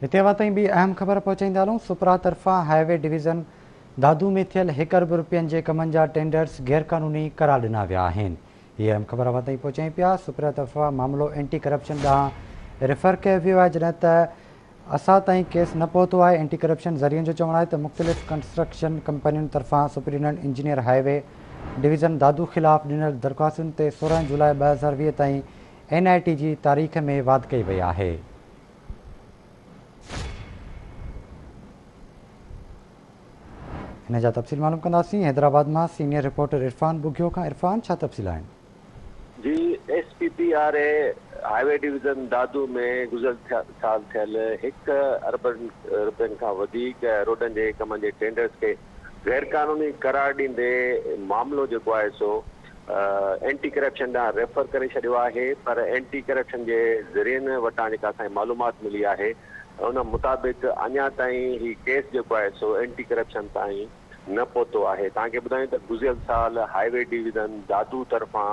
हिते ताईं भी अहम ख़बर पहुचाईंदा हलूं। सुपरा तरफ़ां हाईवे डिवीज़न दादू में थियल 1 अरब रुपयनि जे कमनि जा टेंडर्स गैरकानूनी करार ॾिना विया आहिनि। हीअ अहम ख़बर ताईं पहुचाई पिया। सुपरा तरफ़ां मामिलो एंटी करप्शन ॾांहुं रेफर कयो वियो आहे, जॾहिं त असां ताईं केस न पहुतो आहे। एंटी करप्शन ज़रिए जो चवणु आहे त मुख़्तलिफ़ कंस्ट्रक्शन कंपनियुनि तरफ़ां सुपरिटेंडेंट इंजीनियर हाईवे डिवीज़न दादू ख़िलाफ़ ॾिनल दरख़्वास्तुनि ते 16 जुलाई 2020 ताईं NIT जी तारीख़ में वाध कई वई आहे। हिन जा तफ़सील मालूम कंदासीं। हैदराबाद मां सीनियर रिपोर्टर इरफान बुघियो खां। इरफान, छा तफ़सील आहिनि? जी, SPPRA हाईवे डिवीज़न दादू में गुज़िरियल साल थियल 1 अरब रुपयनि खां वधीक रोडनि जे कमनि जे टेंडर्स खे गैरकानूनी करार ॾींदे मामिलो जेको आहे सो एंटी करप्शन ॾांहुं रेफर करे छॾियो आहे। पर एंटी करप्शन जे ज़रिए वटां जेका असांखे मालूमात मिली आहे उन मुताबिक़ अञा ताईं ही केस जेको आहे सो एंटी करप्शन ताईं न पहुतो आहे। तव्हांखे ॿुधायूं त गुज़िरियल साल हाईवे डिवीज़न दादू तरफ़ां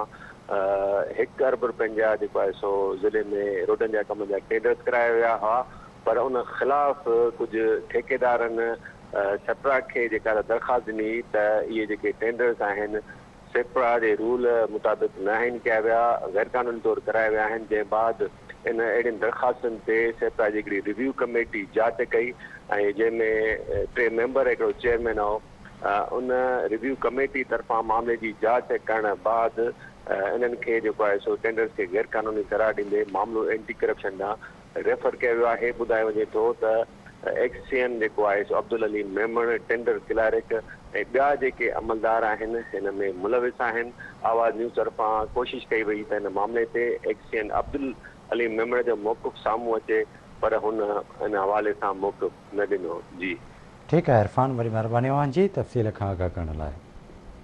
1 अरब रुपयनि जा जेको आहे सो ज़िले में रोडनि जा कम जा टेंडर्स कराया विया हुआ, पर उन ख़िलाफ़ कुझु ठेकेदारनि सेप्रा खे जेका दरख़्वास्त ॾिनी त इहे जेके टेंडर्स आहिनि सेप्रा जे रूल मुताबिक़ न आहिनि कया विया, गैरकानूनी तौरु कराया विया आहिनि। जंहिं बाद इन अहिड़ियुनि दरख़्वास्तुनि ते सेप्रा जी हिकिड़ी रिव्यू कमेटी जांच कई ऐं जंहिंमें 3 मेंबर हिकिड़ो चेयरमैन हो। उन रिव्यू कमेटी तरफ़ां मामले जी जांच करण बाद इन्हनि खे जेको आहे सो टेंडर्स खे गैरकानूनी करार ॾींदे मामिलो एंटी करप्शन ॾांहुं रेफर कयो वियो आहे। ॿुधायो वञे थो त XCN जेको आहे सो अब्दुल अली मेमण, टेंडर क्लार्क ऐं ॿिया जेके अमलदार आहिनि हिन में मुलविस आहिनि। आवाज़ न्यूज़ तरफ़ां कोशिशि कई वई त हिन मामले ते XCN अब्दुल अली मेमण जो मौक़िफ़ साम्हूं अचे, पर हुन हिन हवाले सां मौक़िफ़ न ॾिनो। जी ठीकु आहे इरफान, वरी महिरबानी तव्हांजी तफ़सील खां आगाह करण लाइ।